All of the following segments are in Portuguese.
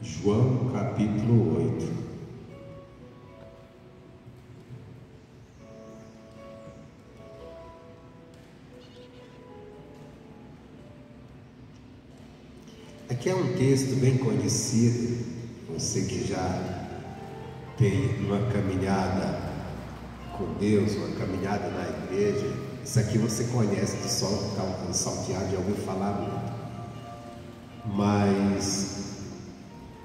João capítulo 8. Aqui é um texto bem conhecido, você que já tem uma caminhada com Deus, uma caminhada na igreja, isso aqui você conhece de saltear, de ouvir falar muito. Mas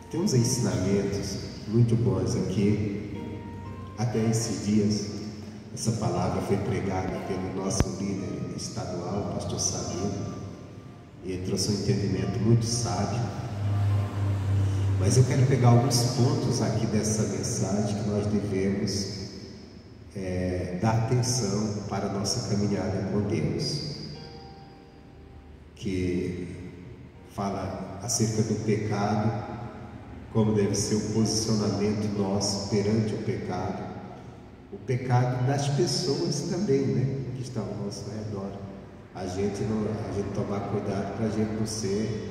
tem uns ensinamentos muito bons aqui. Até esses dias, essa palavra foi pregada pelo nosso líder estadual, o pastor Sabino, e ele trouxe um entendimento muito sábio. Mas eu quero pegar alguns pontos aqui dessa mensagem que nós devemos dar atenção para a nossa caminhada com Deus, que fala acerca do pecado, como deve ser o posicionamento nosso perante o pecado das pessoas também, né, que estão ao nosso redor. A gente tomar cuidado para a gente não ser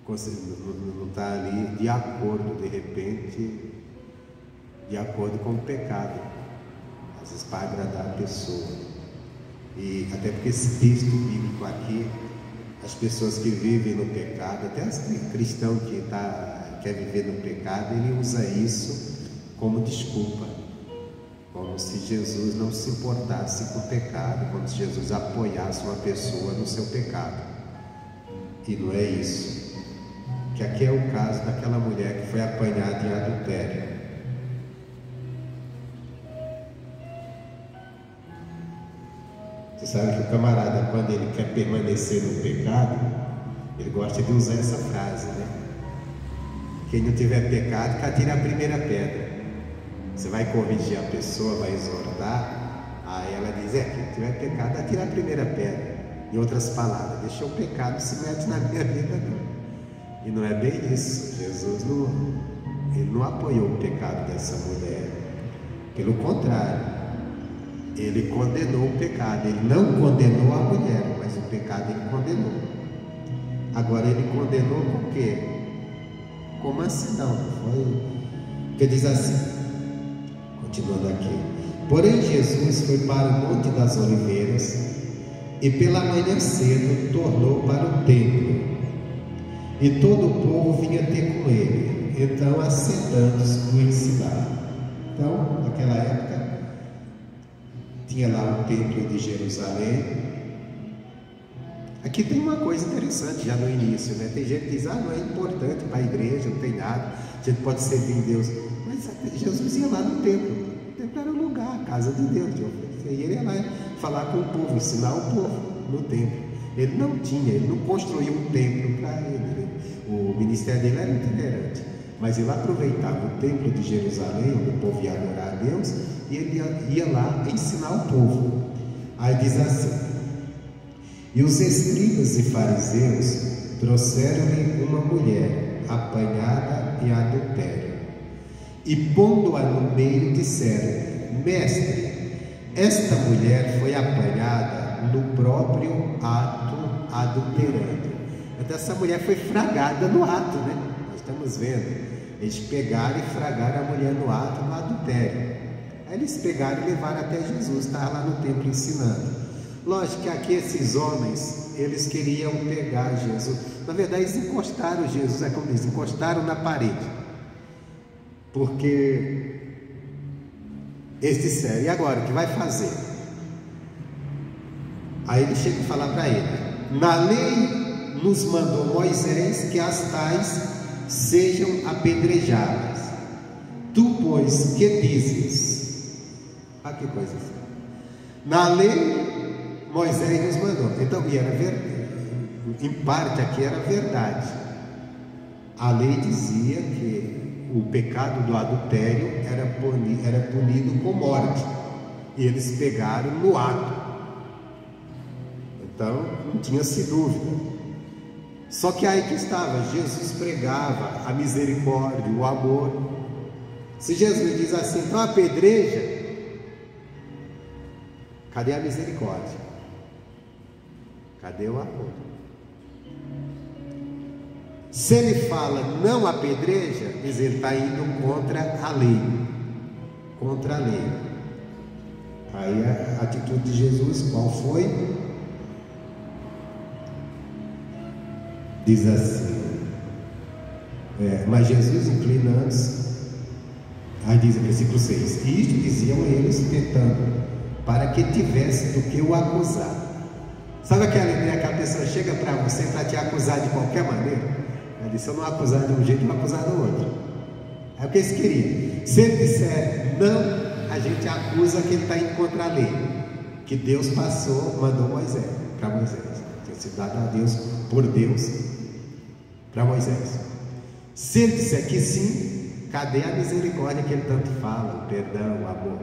não estar ali de acordo, de repente, de acordo com o pecado, às vezes para agradar a pessoa. E até porque esse texto bíblico aqui, as pessoas que vivem no pecado, até os cristãos que quer viver no pecado, ele usa isso como desculpa, como se Jesus não se importasse com o pecado, como se Jesus apoiasse uma pessoa no seu pecado. E não é isso. Que aqui é o caso daquela mulher que foi apanhada em adultério. Você sabe que o camarada, quando ele quer permanecer no pecado, ele gosta de usar essa frase, né? Quem não tiver pecado, que atire a primeira pedra. Você vai corrigir a pessoa, vai exortar, aí ela diz, quem tiver pecado, atire a primeira pedra. Em outras palavras, deixa o pecado se mete na minha vida, não. E não é bem isso. Jesus não apoiou o pecado dessa mulher. Pelo contrário, ele condenou o pecado. Ele não condenou a mulher, mas o pecado ele condenou. Agora ele condenou por quê? Como assim não? Foi? Porque diz assim, continuando aqui: porém Jesus foi para o Monte das Oliveiras e pela manhã cedo tornou para o templo. E todo o povo vinha ter com ele. Então, assentando-se, o ensinava. Então, naquela época, tinha lá o templo de Jerusalém. Aqui tem uma coisa interessante já no início, né? Tem gente que diz, não é importante para a igreja, não tem nada, a gente pode servir em Deus. Mas Jesus ia lá no templo. O templo era o lugar, a casa de Deus. E ele ia lá falar com o povo, ensinar o povo no templo. Ele não construiu um templo para ele. O ministério dele era itinerante, mas ele aproveitava o templo de Jerusalém, onde o povo ia adorar a Deus, e ele ia lá ensinar o povo. Aí diz assim: e os escribas e fariseus trouxeram-lhe uma mulher apanhada em adultério, e pondo-a no meio disseram: mestre, esta mulher foi apanhada no próprio ato adulterando. Então essa mulher foi fragada no ato, né? Nós estamos vendo. Eles pegaram e fragaram a mulher no ato, no adultério. Aí eles pegaram e levaram até Jesus, estava lá no templo ensinando. Lógico que aqui esses homens, eles queriam pegar Jesus. Na verdade, eles encostaram Jesus, é como diz, encostaram na parede. Porque eles disseram, e agora, o que vai fazer? Aí ele chega a falar para ele: na lei nos mandou Moisés que as tais sejam apedrejadas. Tu, pois, que dizes? Ah, que coisa assim. Na lei Moisés nos mandou. Então, e era verdade, em parte aqui era verdade. A lei dizia que o pecado do adultério era punido com morte. E eles pegaram no ato. Então, não tinha-se dúvida. Só que aí que estava, Jesus pregava a misericórdia, o amor. Se Jesus diz assim, então apedreja, cadê a misericórdia? Cadê o amor? Se ele fala não apedreja, ele está indo contra a lei. Contra a lei. Aí a atitude de Jesus, qual foi? Diz assim, mas Jesus inclinando-se, aí diz o versículo 6, e isto diziam eles tentando, para que tivesse do que o acusar. Sabe aquela ideia que a pessoa chega para você para te acusar de qualquer maneira? Ela disse, se eu não acusar de um jeito, eu vou acusar do outro. É o que eles queriam. Se ele disser não, a gente acusa que ele está indo contra a lei, que Deus mandou Moisés, para Moisés. Tinha sido dado a Deus, por Deus, para Moisés. Se ele disser que sim, cadê a misericórdia que ele tanto fala, o perdão, o amor?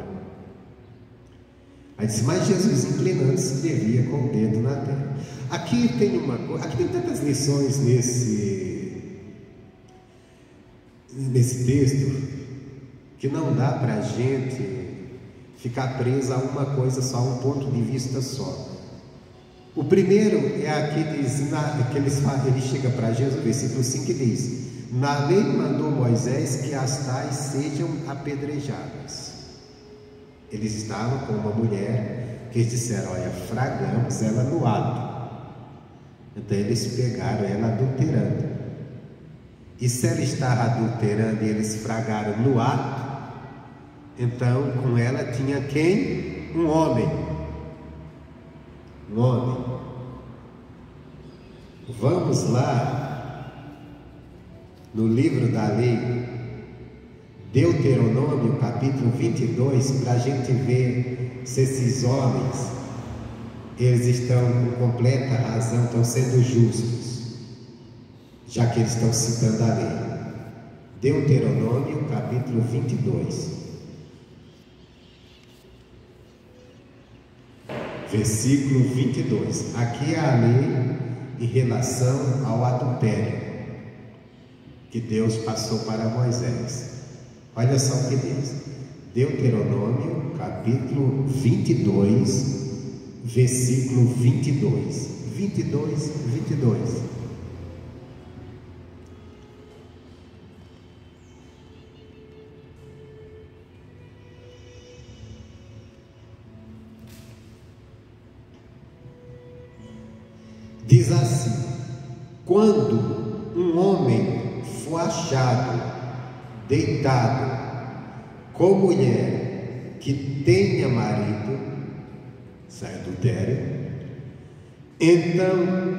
Aí disse, mas Jesus inclinando-se devia com o dedo na terra. Aqui tem uma coisa, aqui tem tantas lições nesse texto, que não dá para a gente ficar preso a uma coisa só, a um ponto de vista só. O primeiro é aqui, ele chega para Jesus, versículo 5, que diz, na lei mandou Moisés que as tais sejam apedrejadas. Eles estavam com uma mulher que eles disseram, olha, fragamos ela no ato. Então eles pegaram ela adulterando. E se ela estava adulterando e eles fragaram no ato, então com ela tinha quem? Um homem. Um homem. Vamos lá no livro da lei, Deuteronômio capítulo 22, para a gente ver se esses homens, eles estão com completa razão, estão sendo justos, já que eles estão citando a lei. Deuteronômio capítulo 22, versículo 22. Aqui é a lei em relação ao adultério que Deus passou para Moisés. Olha só o que diz, Deuteronômio capítulo 22, versículo 22, 22. Diz assim, quando um homem for achado deitado com mulher que tenha marido, isso é adultério, então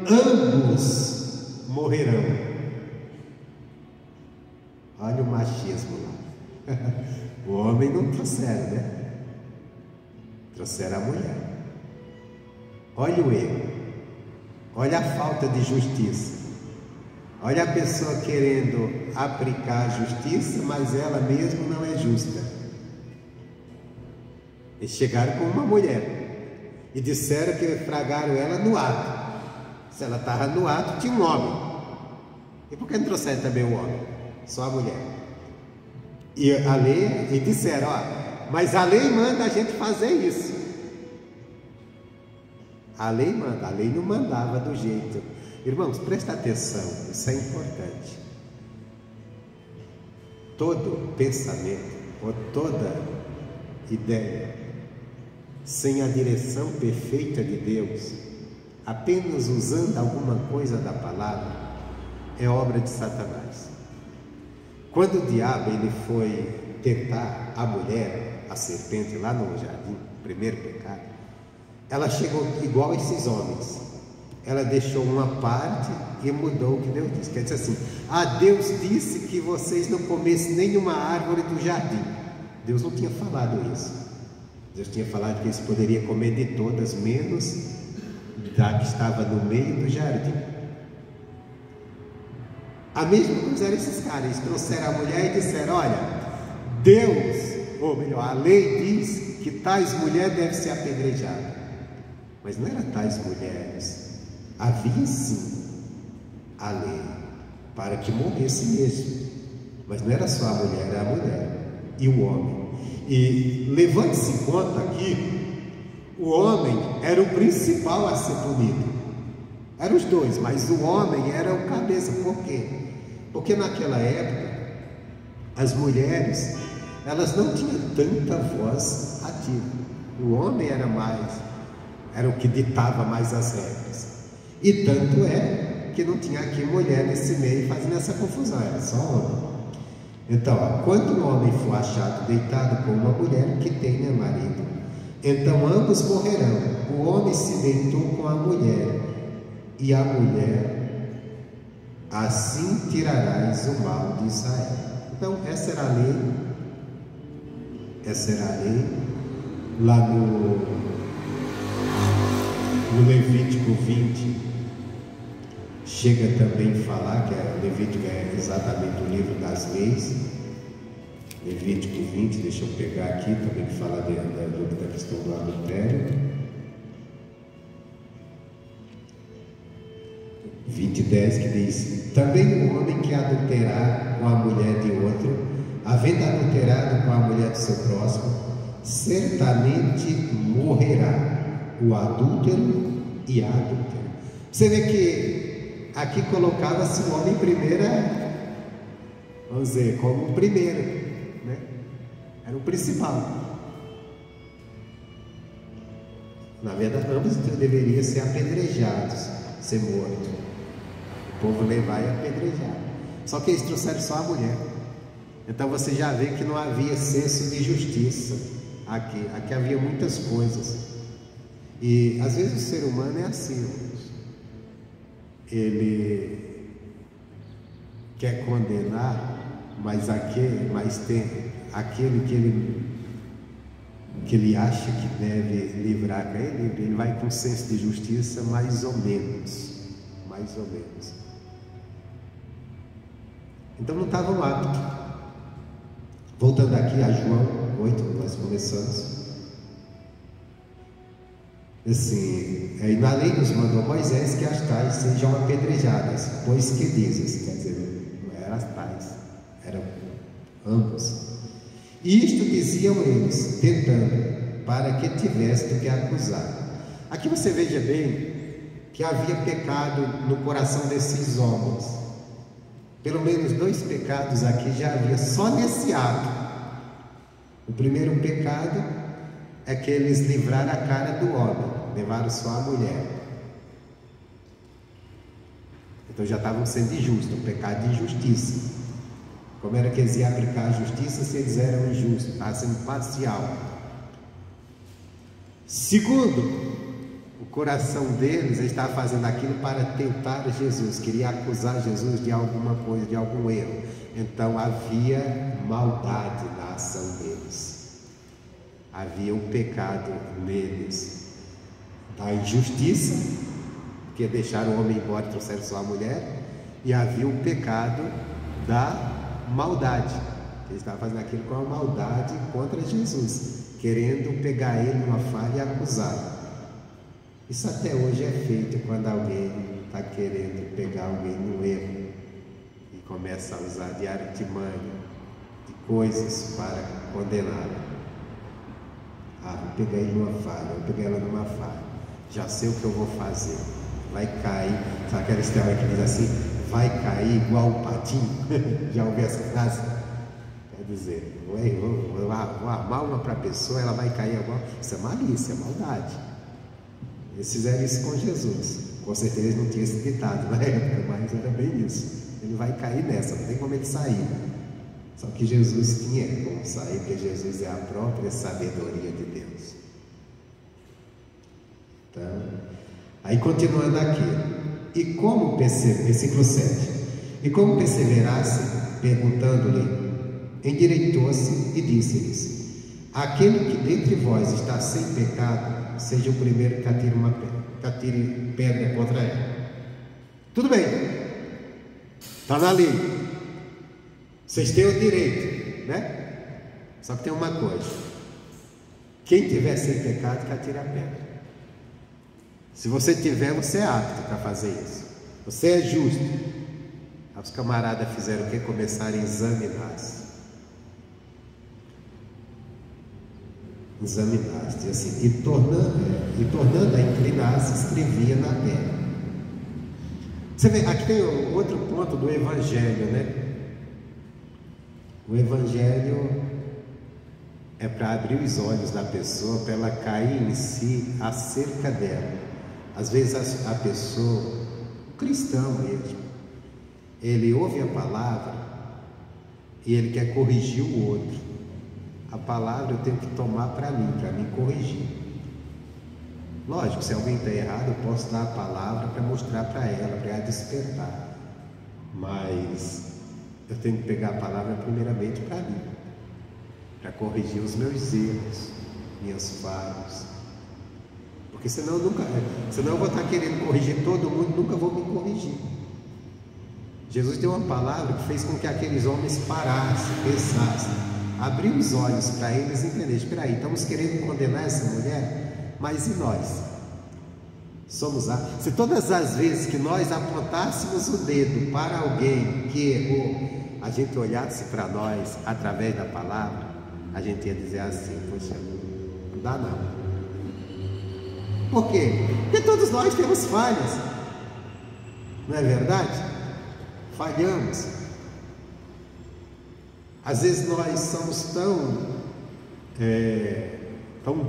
ambos morrerão. Olha o machismo lá. O homem não trouxeram, né? Trouxeram a mulher. Olha o erro, olha a falta de justiça. Olha a pessoa querendo aplicar a justiça, mas ela mesma não é justa. Eles chegaram com uma mulher e disseram que fragaram ela no ato. Se ela estava no ato, tinha um homem. E por que não trouxeram também o homem? Só a mulher. E a lei, e disseram, mas a lei manda a gente fazer isso. A lei manda, a lei não mandava do jeito. Irmãos, presta atenção, isso é importante. Todo pensamento ou toda ideia sem a direção perfeita de Deus, apenas usando alguma coisa da palavra, é obra de Satanás. Quando o diabo ele foi tentar a mulher, a serpente lá no jardim, primeiro pecado, ela chegou igual a esses homens. Ela deixou uma parte e mudou o que Deus disse. Quer dizer assim, Deus disse que vocês não comessem nenhuma árvore do jardim. Deus não tinha falado isso. Deus tinha falado que eles poderiam comer de todas, menos da que estava no meio do jardim. A mesma coisa eram esses caras. Eles trouxeram a mulher e disseram, olha, Deus, ou melhor, a lei diz que tais mulheres devem ser apedrejadas. Mas não eram tais mulheres. Havia sim a lei para que morresse mesmo, mas não era só a mulher, era a mulher e o homem. E levando-se em conta aqui, o homem era o principal a ser punido. Eram os dois, mas o homem era o cabeça. Por quê? Porque naquela época, as mulheres, elas não tinham tanta voz ativa. O homem era o que ditava mais as regras. E tanto é que não tinha aqui mulher nesse meio fazendo essa confusão, era só homem. Então, quando um homem for achado deitado com uma mulher que tenha marido, então ambos morrerão. O homem se deitou com a mulher, e a mulher, assim tirarás o mal de Israel. Então, essa era a lei. Essa era a lei. Lá no Levítico 20, chega também a falar, que Levítico é exatamente o livro das leis. Levítico 20, deixa eu pegar aqui também, que fala da questão do adultério. 20:10, que diz: também o homem que adulterar com a mulher de outro, havendo adulterado com a mulher do seu próximo, certamente morrerá, o adúltero e a adúltera. Você vê que aqui colocava-se o homem primeiro, vamos dizer, como o primeiro, né? Era o principal. Na verdade, ambos deveriam ser apedrejados, ser mortos. O povo levar e apedrejar. Só que eles trouxeram só a mulher. Então você já vê que não havia senso de justiça aqui. Aqui havia muitas coisas. E às vezes o ser humano é assim, irmãos. Ele quer condenar, mas tem aquele que ele acha que deve livrar para ele vai com senso de justiça mais ou menos. Então não estavam aptos. Voltando aqui a João 8, nós começamos. Assim, e na lei nos mandou Moisés que as tais sejam apedrejadas, pois que dizes, quer dizer, não eram as tais, eram ambos. Isto diziam eles, tentando, para que tivesse do que acusar. Aqui você veja bem que havia pecado no coração desses homens. Pelo menos 2 pecados aqui já havia, só nesse ato. O primeiro pecado é que eles livraram a cara do homem, levaram só a mulher. Então já estavam sendo injustos, um pecado de injustiça. Como era que eles iam aplicar a justiça se eles eram injustos? Estava sendo parcial. Segundo, o coração deles estava fazendo aquilo para tentar Jesus, queria acusar Jesus de alguma coisa, de algum erro. Então havia maldade na ação deles, havia um pecado neles, da injustiça, que deixaram o homem embora e trouxeram só a mulher, e havia um pecado da maldade, eles estavam fazendo aquilo com a maldade contra Jesus, querendo pegar ele numa falha e acusar. Isso até hoje é feito quando alguém está querendo pegar alguém no erro e começa a usar de artimanha, de coisas para condená-la. Vou pegar ele numa falha, vou pegar ela numa falha, já sei o que eu vou fazer, vai cair. Sabe aquela história que diz assim, vai cair igual o patinho? Já ouvi essa frase? Quer dizer, vou armar uma para a pessoa, ela vai cair igual. Isso é malícia, é maldade. Eles fizeram isso com Jesus. Com certeza eles não tinham esse ditado na época, mas era bem isso. Ele vai cair nessa, não tem como ele sair. Só que Jesus tinha como sair, porque Jesus é a própria sabedoria de Deus. Então, aí continuando aqui. E como versículo 7. E como perseverasse, perguntando-lhe, endireitou-se e disse-lhes: aquele que dentre vós está sem pecado, seja o primeiro que atire pedra contra ela. Tudo bem, está na lei, vocês têm o direito, né? Só que tem uma coisa: quem tiver sem pecado, que atire a pedra. Se você tiver, você é apto para fazer isso, você é justo. Os camaradas fizeram o que? Começaram a examinar-se. Diz assim, e tornando a inclinar-se, escrevia na terra. Você vê, aqui tem outro ponto do Evangelho, né? O Evangelho é para abrir os olhos da pessoa, para ela cair em si acerca dela. Às vezes a pessoa, o cristão mesmo, ele ouve a palavra e ele quer corrigir o outro. A palavra eu tenho que tomar para mim corrigir. Lógico, se alguém está errado, eu posso dar a palavra para mostrar para ela despertar. Mas eu tenho que pegar a palavra primeiramente para mim, para corrigir os meus erros, minhas falhas. Porque senão eu vou estar querendo corrigir todo mundo, nunca vou me corrigir. Jesus deu uma palavra que fez com que aqueles homens parassem, pensassem, abriu os olhos para eles e entenderem: espera aí, estamos querendo condenar essa mulher, mas e nós? Se todas as vezes que nós apontássemos o dedo para alguém que errou, a gente olhasse para nós através da palavra, a gente ia dizer assim: poxa, não dá não. Por quê? Porque todos nós temos falhas, não é verdade? Falhamos. Às vezes nós somos tão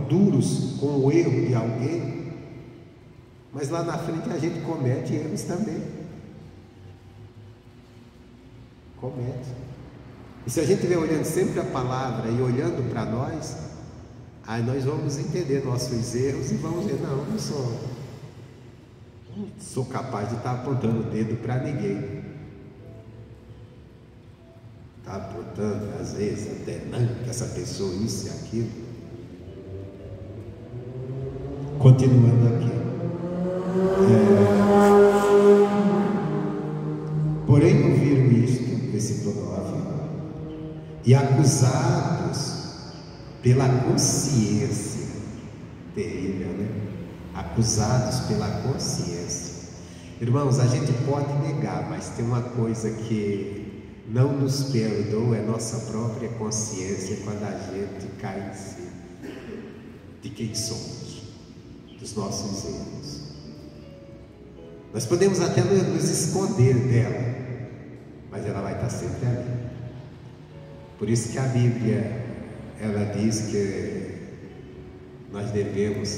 duros com o erro de alguém, mas lá na frente a gente comete erros também. Comete. E se a gente estiver olhando sempre a palavra e olhando para nós, aí nós vamos entender nossos erros e vamos dizer: não sou capaz de estar apontando o dedo para ninguém. Está apontando, às vezes, até não, que essa pessoa isso e aquilo. Continuando aqui. Porém ouviram isto, versículo 9, e acusados pela consciência, terrível, né? Acusados pela consciência. Irmãos, a gente pode negar, mas tem uma coisa que não nos perdoa, é nossa própria consciência, quando a gente cai em si de quem somos, dos nossos erros. Nós podemos até nos esconder dela, mas ela vai estar sempre ali. Por isso que a Bíblia, ela diz que nós devemos,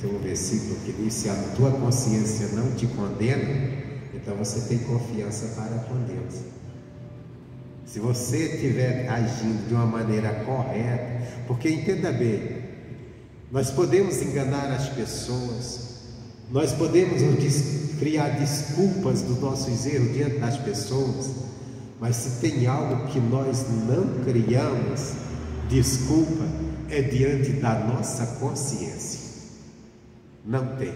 tem um versículo que diz: se a tua consciência não te condena, então você tem confiança para com Deus. Se você estiver agindo de uma maneira correta, porque entenda bem, nós podemos enganar as pessoas, nós podemos criar desculpas dos nossos erros diante das pessoas, mas se tem algo que nós não criamos desculpa, é diante da nossa consciência. Não tem.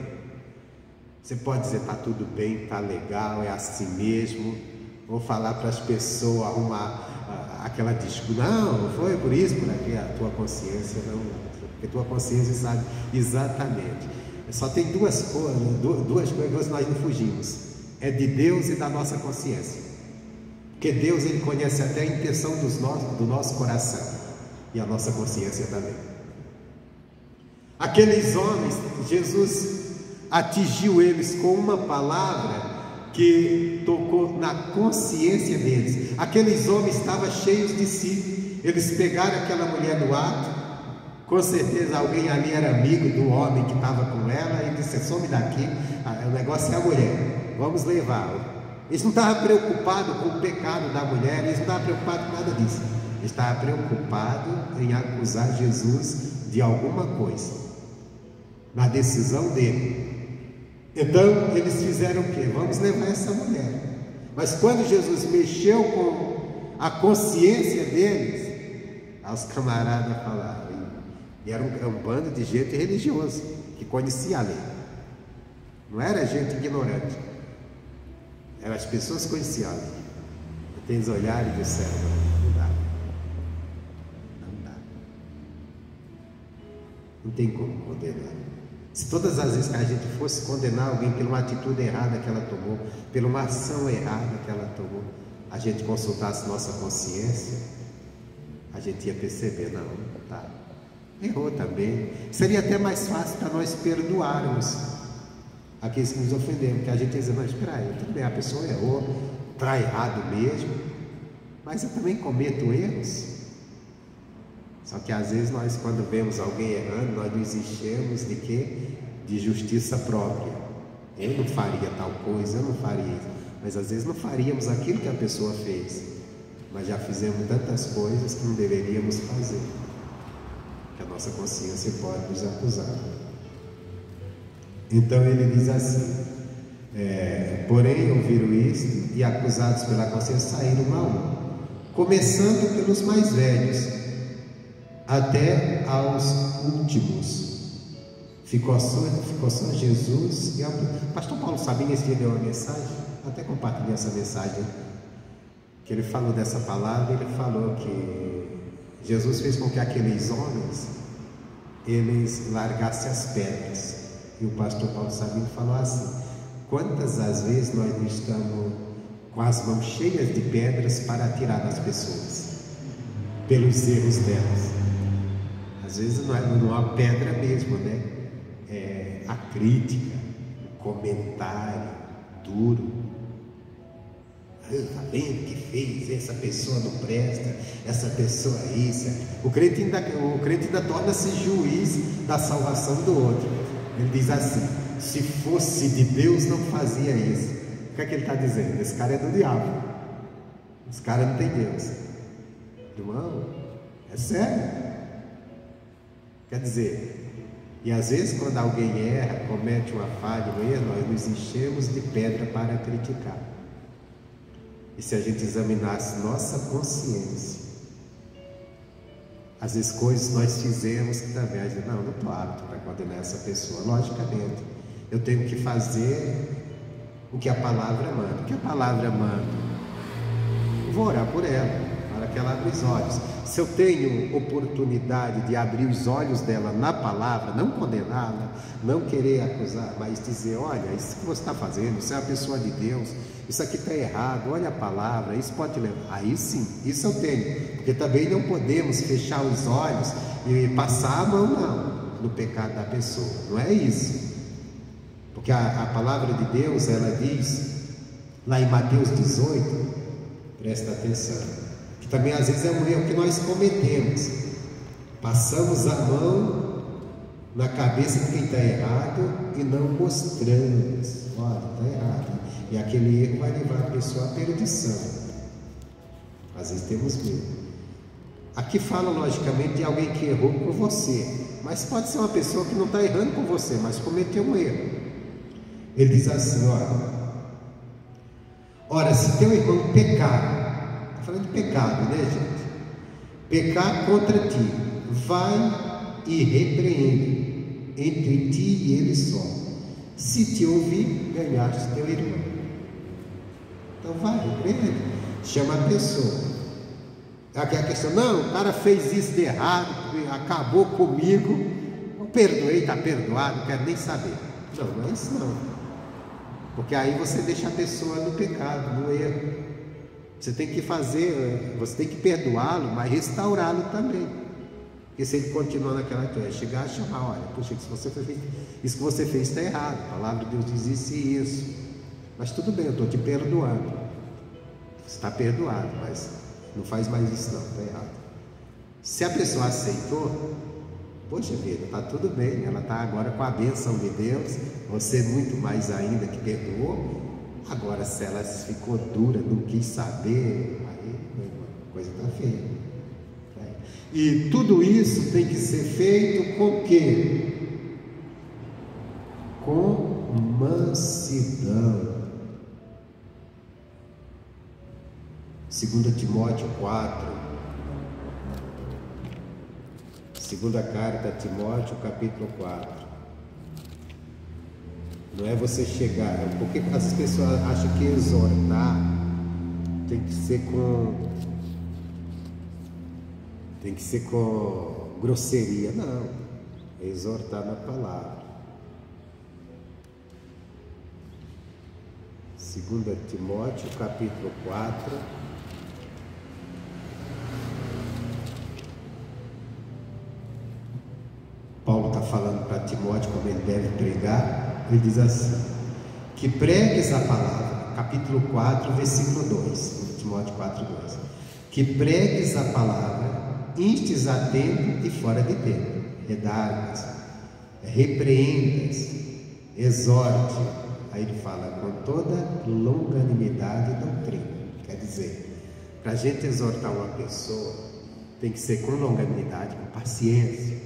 Você pode dizer: está tudo bem, está legal, é assim mesmo. Vou falar para as pessoas, arrumar aquela desculpa: não foi por isso, por aqui. A tua consciência não, porque tua consciência sabe exatamente. Só tem duas coisas que nós não fugimos: é de Deus e da nossa consciência. Porque Deus, Ele conhece até a intenção do nosso coração, e a nossa consciência também. Aqueles homens, Jesus atingiu eles com uma palavra que tocou na consciência deles. Aqueles homens estavam cheios de si. Eles pegaram aquela mulher no ato. Com certeza alguém ali era amigo do homem que estava com ela e disse: some daqui, o negócio é a mulher, vamos levá-la. Eles não estavam preocupados com o pecado da mulher, eles não estavam preocupados com nada disso. Eles estavam preocupados em acusar Jesus de alguma coisa, na decisão dele. Então eles fizeram o quê? Vamos levar essa mulher. Mas quando Jesus mexeu com a consciência deles, os camaradas falaram, e era um bando de gente religiosa, que conhecia a lei, não era gente ignorante, eram as pessoas que conheciam a lei. E eles olharam e disseram: não dá, não tem como condenar. Se todas as vezes que a gente fosse condenar alguém por uma atitude errada que ela tomou, por uma ação errada que ela tomou, a gente consultasse nossa consciência, a gente ia perceber: não, errou também. Seria até mais fácil para nós perdoarmos. aqueles que nos ofenderam, porque a gente diz, não, espera aí, tudo bem, a pessoa errou, está errado mesmo, mas eu também cometo erros. Só que às vezes nós, quando vemos alguém errando, nós nos enchemos de quê? De justiça própria. Eu não faria tal coisa, eu não faria isso. Mas às vezes não faríamos aquilo que a pessoa fez, mas já fizemos tantas coisas que não deveríamos fazer, que a nossa consciência pode nos acusar. Então ele diz assim: porém ouviram isto e acusados pela consciência saíram um a um, começando pelos mais velhos até aos últimos. Ficou só Jesus e o pastor Paulo Sabino esse dia deu uma mensagem, até compartilhei essa mensagem, que ele falou dessa palavra. Ele falou que Jesus fez com que aqueles homens eles largassem as pedras, e o pastor Paulo Sabino falou assim: quantas as vezes nós não estamos com as mãos cheias de pedras para atirar nas pessoas pelos erros delas. Às vezes não é uma pedra mesmo, né? É a crítica, o comentário duro. Está vendo que fez? Essa pessoa não presta, essa pessoa é isso. O crente ainda torna-se juiz da salvação do outro. Ele diz assim: se fosse de Deus não fazia isso. O que é que ele está dizendo? Esse cara é do diabo, esse cara não tem Deus. Irmão, é sério. Quer dizer, e às vezes quando alguém erra, comete uma falha, um erro, nós nos enchemos de pedra para criticar. E se a gente examinasse nossa consciência, às vezes coisas nós fizemos que também a gente, não estou apto para condenar essa pessoa. Logicamente, eu tenho que fazer o que a palavra manda. O que a palavra manda? Eu vou orar por ela, para que ela abra os olhos. Se eu tenho oportunidade de abrir os olhos dela na palavra, não condená-la, não querer acusar, mas dizer: olha, isso que você está fazendo, você é uma pessoa de Deus, isso aqui está errado, olha a palavra, isso pode te levar. Aí sim, isso eu tenho, porque também não podemos fechar os olhos e passar a mão não, no pecado da pessoa, não é isso. Porque a palavra de Deus, ela diz, lá em Mateus 18, presta atenção, que também às vezes é um erro que nós cometemos, passamos a mão na cabeça de quem está errado e não mostramos: olha, está errado, e aquele erro vai levar a pessoa à perdição. Às vezes temos medo. Aqui fala logicamente de alguém que errou com você, mas pode ser uma pessoa que não está errando com você, mas cometeu um erro. Ele diz assim: ora, se teu irmão pecar, está falando de pecado, né, gente? Pecar contra ti, vai e repreende entre ti e ele só. Se te ouvir, ganhaste teu irmão. Então vai, repreende, chama a pessoa. Aqui a questão: não, o cara fez isso de errado, acabou comigo, eu perdoei, está perdoado, não quero nem saber. Não, não é isso não. Porque aí você deixa a pessoa no pecado, no erro. Você tem que fazer, você tem que perdoá-lo, mas restaurá-lo também. Porque se ele continuar naquela coisa, chegar a chamar: olha, puxa, isso que você fez está errado, a palavra de Deus diz isso e isso, mas tudo bem, eu estou te perdoando. Você está perdoado, mas não faz mais isso não, está errado. Se a pessoa aceitou, poxa vida, está tudo bem, ela está agora com a bênção de Deus, você muito mais ainda que perdoou. Agora, se ela ficou dura, não quis saber, aí a coisa está feia. E tudo isso tem que ser feito com o quê? Com mansidão. 2 Timóteo 4, segunda carta a Timóteo, capítulo 4. Não é você chegar, porque as pessoas acham que exortar tem que ser com grosseria. Não, é exortar na palavra. 2 Timóteo, capítulo 4. Paulo está falando para Timóteo como ele deve pregar. Ele diz assim: que pregues a palavra, capítulo 4, versículo 2, Timóteo 4, 2, que pregues a palavra, instes a tempo e fora de tempo, redargas, repreendas, exorte. Aí ele fala com toda longanimidade e doutrina. Quer dizer, para a gente exortar uma pessoa, tem que ser com longanimidade, com paciência.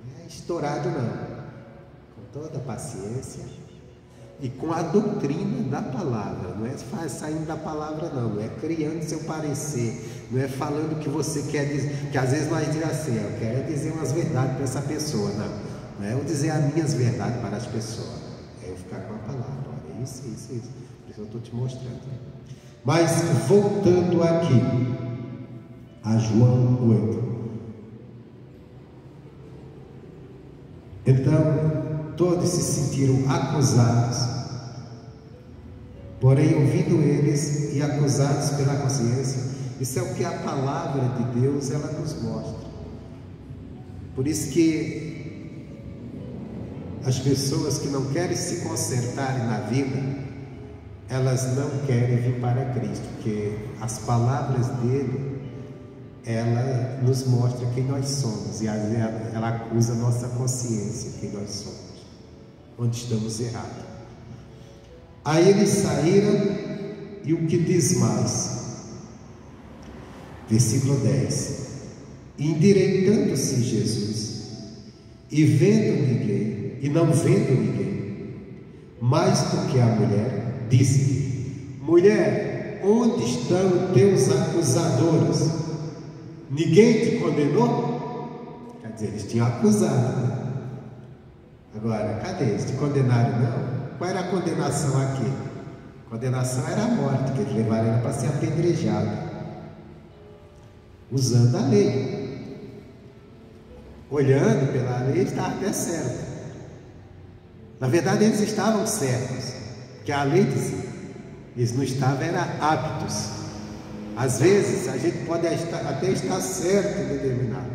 Não é estourado não, com toda paciência e com a doutrina da palavra. Não é saindo da palavra não é criando seu parecer, não é falando o que você quer dizer, que às vezes nós dizemos assim, eu quero dizer umas verdades para essa pessoa. Não é eu dizer as minhas verdades para as pessoas, é eu ficar com a palavra. Olha, isso, por isso eu estou te mostrando. Mas voltando aqui a João 8, então todos se sentiram acusados, porém ouvindo eles e acusados pela consciência. Isso é o que a palavra de Deus ela nos mostra. Por isso que as pessoas que não querem se consertarem na vida, elas não querem vir para Cristo, porque as palavras dele, ela nos mostra quem nós somos, e ela acusa a nossa consciência, quem nós somos, onde estamos errados. Aí eles saíram, e o que diz mais? Versículo 10: endireitando-se Jesus, e vendo ninguém, e não vendo ninguém, mais do que a mulher, disse: mulher, onde estão teus acusadores? Ninguém te condenou? Quer dizer, eles tinham acusado, né? Agora, cadê? Eles te condenaram não? Qual era a condenação aqui? A condenação era a morte, que eles levaram ela para ser apedrejado, usando a lei. Olhando pela lei, estava até certo. Na verdade, eles estavam certos, porque a lei dizia, eles não estavam, eram aptos. Às vezes, a gente pode até estar certo em determinado,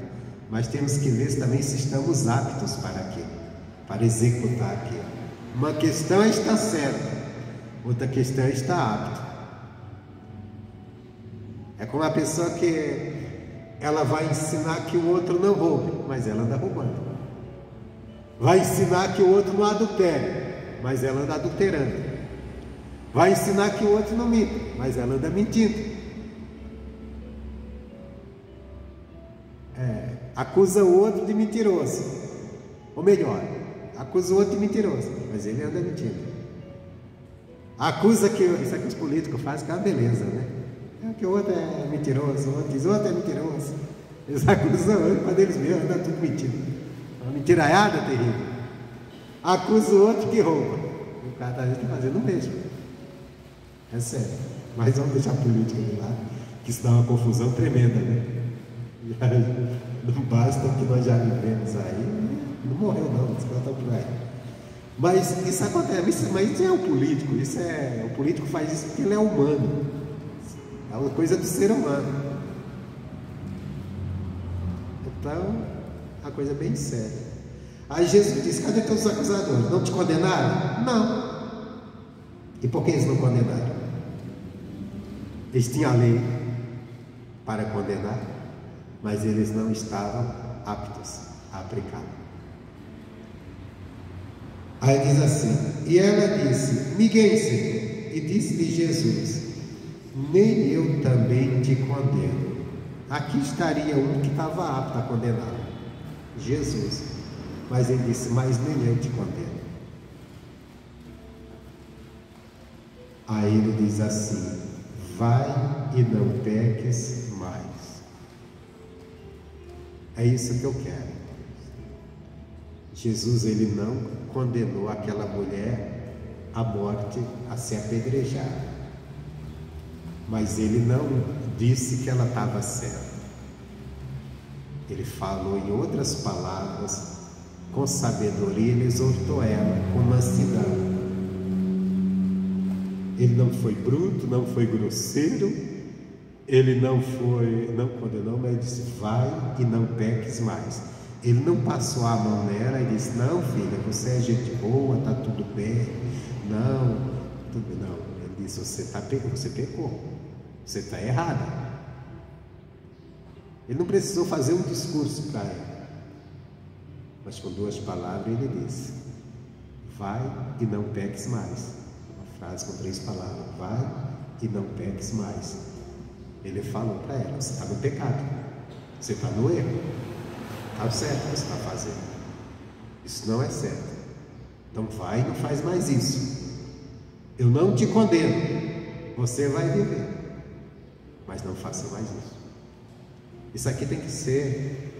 mas temos que ver também se estamos aptos para aquilo, para executar aquilo. Uma questão é estar certo, outra questão é estar apto. É como a pessoa que ela vai ensinar que o outro não roube, mas ela anda roubando. Vai ensinar que o outro não adultere, mas ela anda adulterando. Vai ensinar que o outro não minta, mas ela anda mentindo. Acusa o outro de mentiroso, ou melhor, acusa o outro de mentiroso, mas ele anda mentindo. Acusa que, isso é que os políticos fazem, que é uma beleza, né? Que o outro é mentiroso, o outro diz, o outro é mentiroso. Eles acusam o outro, mas eles mesmos andam tudo mentindo. Uma mentiraiada terrível. Acusa o outro que rouba. O cara está fazendo o mesmo. É sério. Mas vamos deixar a política de lado, que isso dá uma confusão tremenda, né? Não basta o que nós já vivemos aí, não morreu não, os caras estão por aí. Mas isso acontece, mas isso é o político, o político faz isso porque ele é humano, é uma coisa do ser humano. Então, a coisa é bem séria. Aí Jesus disse: cadê teus acusadores? Não te condenaram? Não. E por que eles não condenaram? Eles tinham a lei para condenar, mas eles não estavam aptos a aplicar. Aí diz assim: e ela disse: ninguém, Senhor. E disse-lhe Jesus: nem eu também te condeno. Aqui estaria um que estava apto a condenar, Jesus. Mas ele disse: mas nem eu te condeno. Aí ele diz assim: vai e não peques mais. É isso que eu quero. Jesus, ele não condenou aquela mulher à morte, a ser apedrejada, mas ele não disse que ela estava certa. Ele falou em outras palavras, com sabedoria, ele exortou ela com mansidão. Ele não foi bruto, não foi grosseiro, ele não condenou, mas ele disse: vai e não peques mais. Ele não passou a mão nela e disse: não, filha, você é gente boa, está tudo bem, não, ele disse, você pecou, você está errada. Ele não precisou fazer um discurso para ela, mas com 2 palavras ele disse, vai e não peques mais. Uma frase com 3 palavras, vai e não peques mais. Ele falou para ela, você está no pecado, você está no erro, está certo o que você está fazendo, isso não é certo, então vai e não faz mais isso. Eu não te condeno, você vai viver, mas não faça mais isso. Isso aqui tem que ser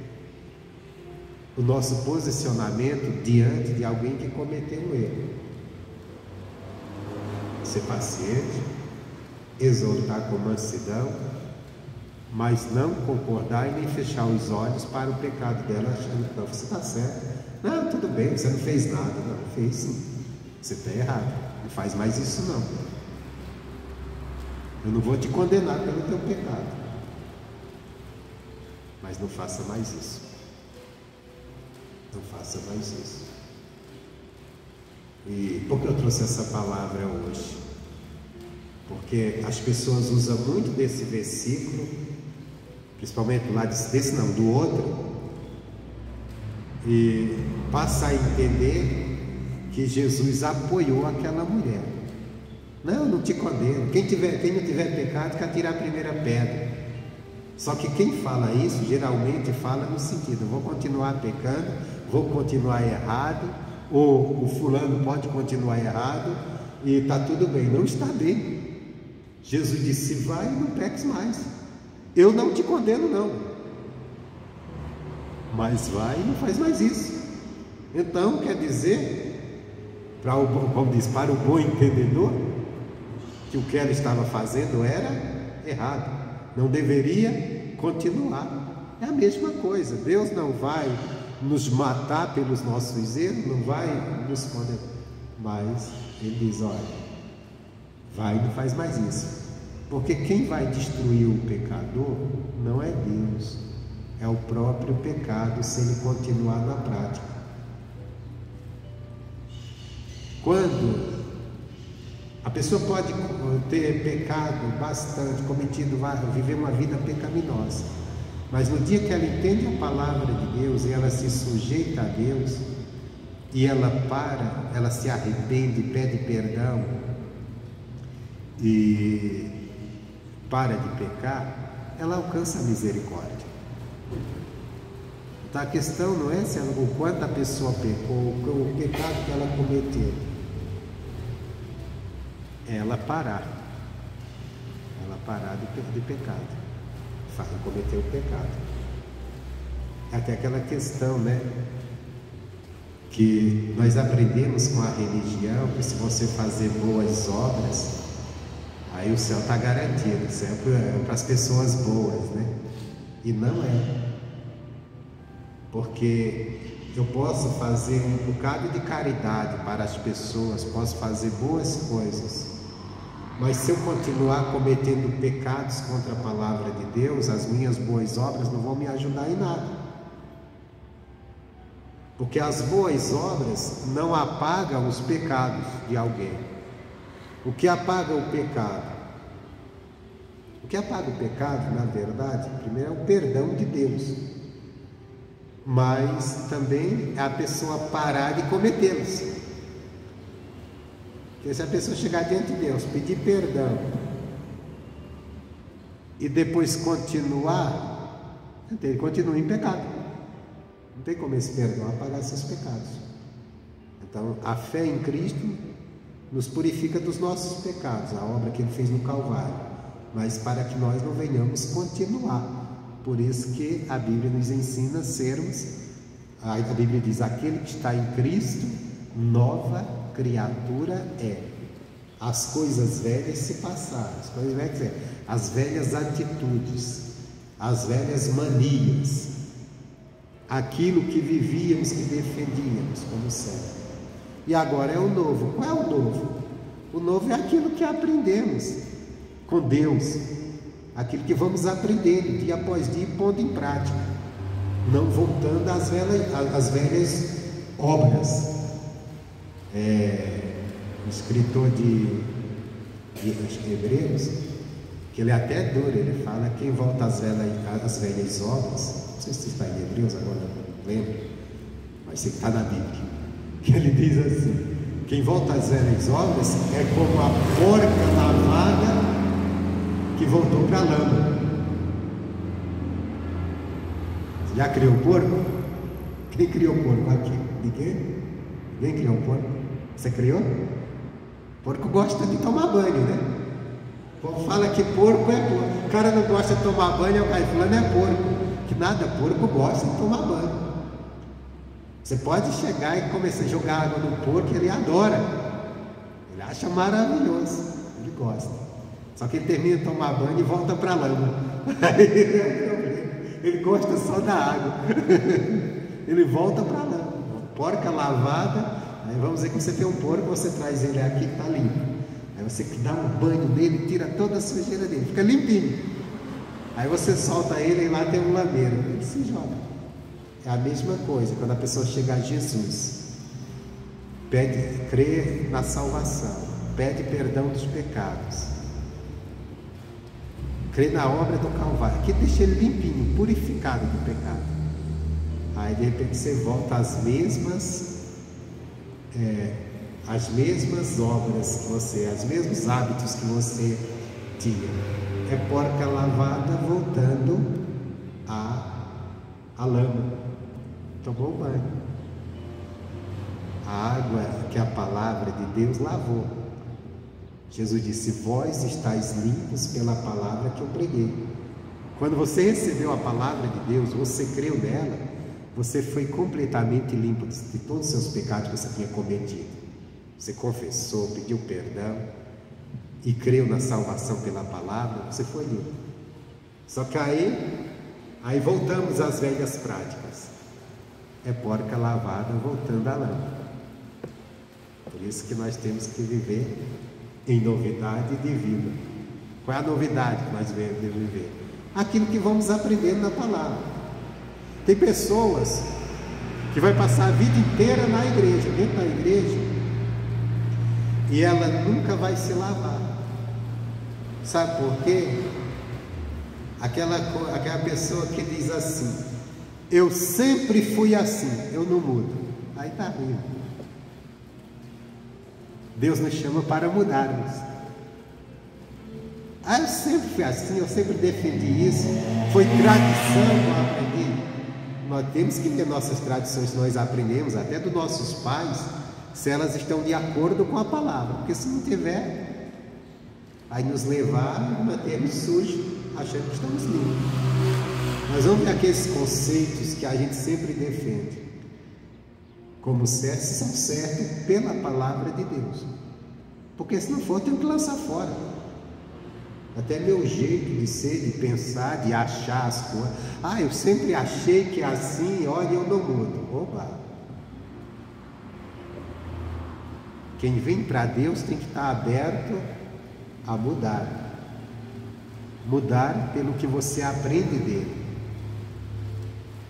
o nosso posicionamento diante de alguém que cometeu um erro. Ser paciente, exortar com mansidão, mas não concordar e nem fechar os olhos para o pecado dela, achando que não, você está certo, não, tudo bem, você não fez nada. Não, fez sim, você está errado, não faz mais isso não. Eu não vou te condenar pelo teu pecado, mas não faça mais isso. Não faça mais isso. E por que eu trouxe essa palavra hoje? Porque as pessoas usam muito desse versículo, principalmente lá do outro, e passa a entender que Jesus apoiou aquela mulher. Não te condeno. Quem não tiver pecado, que atire a primeira pedra. Só que quem fala isso, geralmente fala no sentido, vou continuar pecando, vou continuar errado, ou o fulano pode continuar errado, e está tudo bem. Não está bem. Jesus disse, vai e não peques mais. Eu não te condeno não, mas vai e não faz mais isso. Então quer dizer, para o bom entendedor, que o que ela estava fazendo era errado, não deveria continuar. É a mesma coisa. Deus não vai nos matar pelos nossos erros, não vai nos condenar, mas Ele diz, olha, vai e não faz mais isso. Porque quem vai destruir o pecador não é Deus, é o próprio pecado, se ele continuar na prática. Quando a pessoa pode ter pecado bastante, viver uma vida pecaminosa, mas no dia que ela entende a palavra de Deus e ela se sujeita a Deus, e ela se arrepende, pede perdão e para de pecar, ela alcança a misericórdia. Então a questão não é o quanto a pessoa pecou, o pecado que ela cometeu, é ela parar de pecado, cometer o pecado. Até aquela questão, né, que nós aprendemos com a religião, que se você fazer boas obras, aí o céu está garantido, o céu é para as pessoas boas, né? E não é. Porque eu posso fazer um bocado de caridade para as pessoas, posso fazer boas coisas, mas se eu continuar cometendo pecados contra a palavra de Deus, as minhas boas obras não vão me ajudar em nada. Porque as boas obras não apagam os pecados de alguém. O que apaga o pecado? O que apaga o pecado, na verdade, primeiro é o perdão de Deus, mas também é a pessoa parar de cometê-los. Porque se a pessoa chegar diante de Deus, pedir perdão e depois continuar, ele continua em pecado. Não tem como esse perdão apagar seus pecados. Então, a fé em Cristo nos purifica dos nossos pecados, a obra que Ele fez no Calvário, mas para que nós não venhamos continuar. Por isso que a Bíblia nos ensina a sermos, a Bíblia diz, aquele que está em Cristo, nova criatura é. As coisas velhas se passaram, as velhas atitudes, as velhas manias, aquilo que vivíamos, que defendíamos como certo. E agora é o novo. Qual é o novo? O novo é aquilo que aprendemos com Deus, aquilo que vamos aprendendo dia após dia, pondo em prática, não voltando às velhas obras. o escritor de Hebreus, que ele é até duro, ele fala: quem volta às velhas obras, não sei se está em Hebreus agora, não lembro, mas sei que está na Bíblia, que ele diz assim: quem volta às velhas obras é como a porca lavada que voltou para a lama. Você já criou porco? Quem criou porco aqui? Ninguém? Ninguém criou porco? Você criou? Porco gosta de tomar banho, né? O povo fala que porco é porco. O cara não gosta de tomar banho, o cara falando é porco. Que nada, porco gosta de tomar banho. Você pode chegar e começar a jogar água no porco, ele adora. Ele acha maravilhoso. Ele gosta. Só que ele termina de tomar banho e volta para a lama. Ele gosta só da água. Ele volta para a lama. Porca lavada. Aí vamos dizer que você tem um porco, você traz ele aqui e está limpo. Aí você dá um banho nele, tira toda a sujeira dele, fica limpinho. Aí você solta ele e lá tem um lameiro, ele se joga. É a mesma coisa quando a pessoa chega a Jesus, crê na salvação, pede perdão dos pecados, crê na obra do Calvário, que deixa ele limpinho, purificado do pecado. Aí de repente você volta às mesmas obras que você, os mesmos hábitos que você tinha. É porca lavada voltando à lama. Tomou banho. A água que a palavra de Deus lavou. Jesus disse: vós estáis limpos pela palavra que eu preguei. Quando você recebeu a palavra de Deus, você creu nela, você foi completamente limpo de todos os seus pecados que você tinha cometido. Você confessou, pediu perdão e creu na salvação pela palavra, você foi limpo. Só que aí voltamos às velhas práticas. É porca lavada voltando à lama. Por isso que nós temos que viver em novidade de vida. Qual é a novidade que nós devemos viver? Aquilo que vamos aprendendo na palavra. Tem pessoas que vai passar a vida inteira na igreja, dentro da igreja, e ela nunca vai se lavar. Sabe por quê? Aquela pessoa que diz assim: eu sempre fui assim, eu não mudo. Aí está ruim. Deus nos chama para mudarmos. Eu sempre fui assim, eu sempre defendi isso, foi tradição que eu aprendi. Nós temos que ter nossas tradições, nós aprendemos até dos nossos pais, se elas estão de acordo com a palavra, porque se não tiver, vai nos levar a mantermos sujos, achando que estamos limpos. Nós vamos ver aqueles conceitos que a gente sempre defende como certos, são certos pela palavra de Deus, porque se não for, tem que lançar fora. Até meu jeito de ser, de pensar, de achar as coisas. Eu sempre achei que é assim, olha, eu não mudo. Opa! Quem vem para Deus tem que estar aberto a mudar. Mudar pelo que você aprende dele.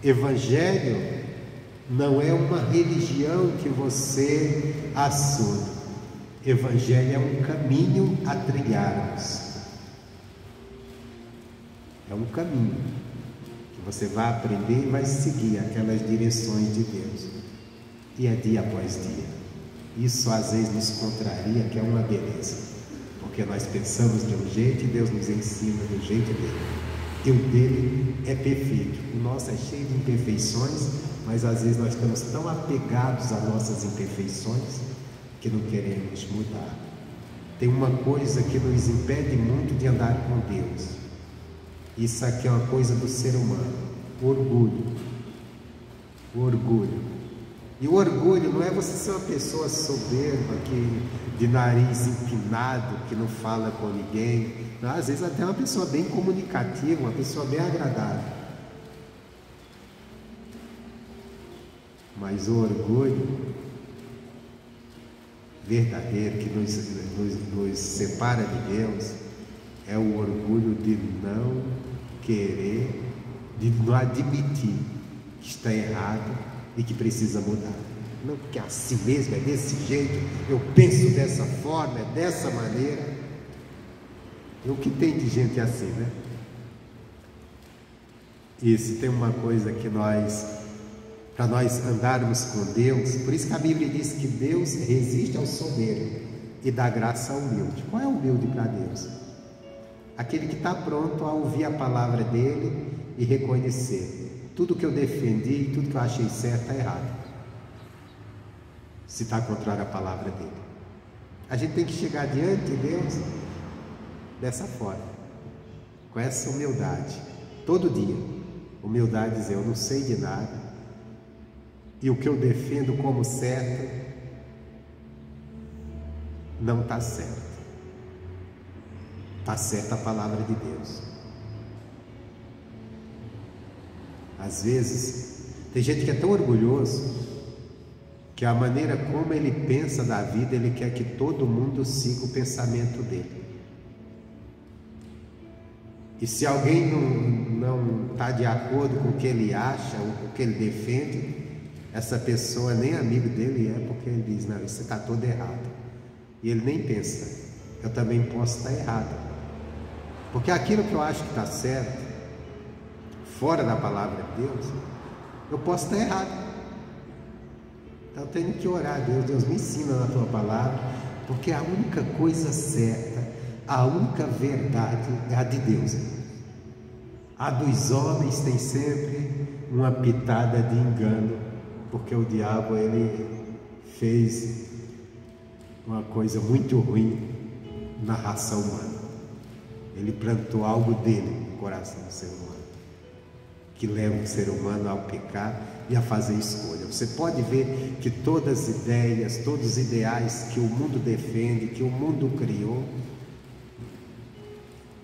Evangelho não é uma religião que você assume. Evangelho é um caminho a trilharmos. É um caminho que você vai aprender e vai seguir aquelas direções de Deus. E é dia após dia. Isso às vezes nos contraria, que é uma beleza. Porque nós pensamos de um jeito e Deus nos ensina do jeito dele. E o dele é perfeito. O nosso é cheio de imperfeições, mas às vezes nós estamos tão apegados às nossas imperfeições que não queremos mudar. Tem uma coisa que nos impede muito de andar com Deus. Isso aqui é uma coisa do ser humano: orgulho. O orgulho. E o orgulho não é você ser uma pessoa soberba, de nariz empinado, que não fala com ninguém. Não, às vezes até uma pessoa bem comunicativa, uma pessoa bem agradável. Mas o orgulho verdadeiro que nos separa de Deus é o orgulho de não querer, de não admitir que está errado e que precisa mudar. Não, porque é assim mesmo, é desse jeito, eu penso dessa forma, é dessa maneira. E o que tem de gente assim, né? E se tem uma coisa que para nós andarmos com Deus, por isso que a Bíblia diz que Deus resiste ao soberbo e dá graça ao humilde. Qual é o humilde para Deus? Aquele que está pronto a ouvir a palavra dele e reconhecer: tudo que eu defendi, tudo que eu achei certo está errado, se está contrário à palavra dele. A gente tem que chegar diante de Deus dessa forma, com essa humildade, todo dia. Humildade dizer: eu não sei de nada, e o que eu defendo como certo não está certo. Está certa a palavra de Deus. Às vezes tem gente que é tão orgulhoso que a maneira como ele pensa da vida, ele quer que todo mundo siga o pensamento dele. E se alguém não está de acordo com o que ele acha ou com o que ele defende, essa pessoa nem amigo dele é, porque ele diz: não, isso está todo errado. E ele nem pensa: eu também posso estar errado. Porque aquilo que eu acho que está certo, fora da palavra de Deus, eu posso estar errado. Então eu tenho que orar: Deus me ensina na tua palavra, porque a única coisa certa, a única verdade é a de Deus. A dos homens tem sempre uma pitada de engano, porque o diabo, ele fez uma coisa muito ruim na raça humana. Ele plantou algo dele no coração do ser humano, que leva o ser humano ao pecar e a fazer escolha. Você pode ver que todas as ideias, todos os ideais que o mundo defende, que o mundo criou,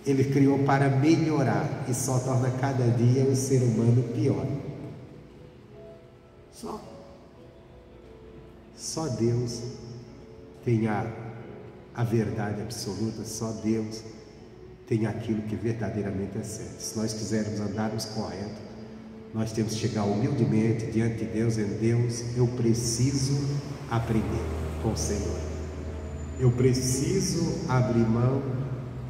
ele criou para melhorar, e só torna cada dia o ser humano pior. Só Deus tem a verdade absoluta, só Deus tem aquilo que verdadeiramente é certo. Se nós quisermos andarmos correto, nós temos que chegar humildemente diante de Deus. Em Deus, eu preciso aprender com o Senhor. Eu preciso abrir mão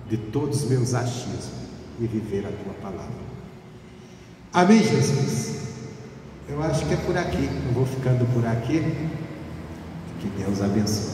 de todos os meus achismos e viver a tua palavra. Amém, Jesus? Eu acho que é por aqui. Eu vou ficando por aqui. Que Deus abençoe.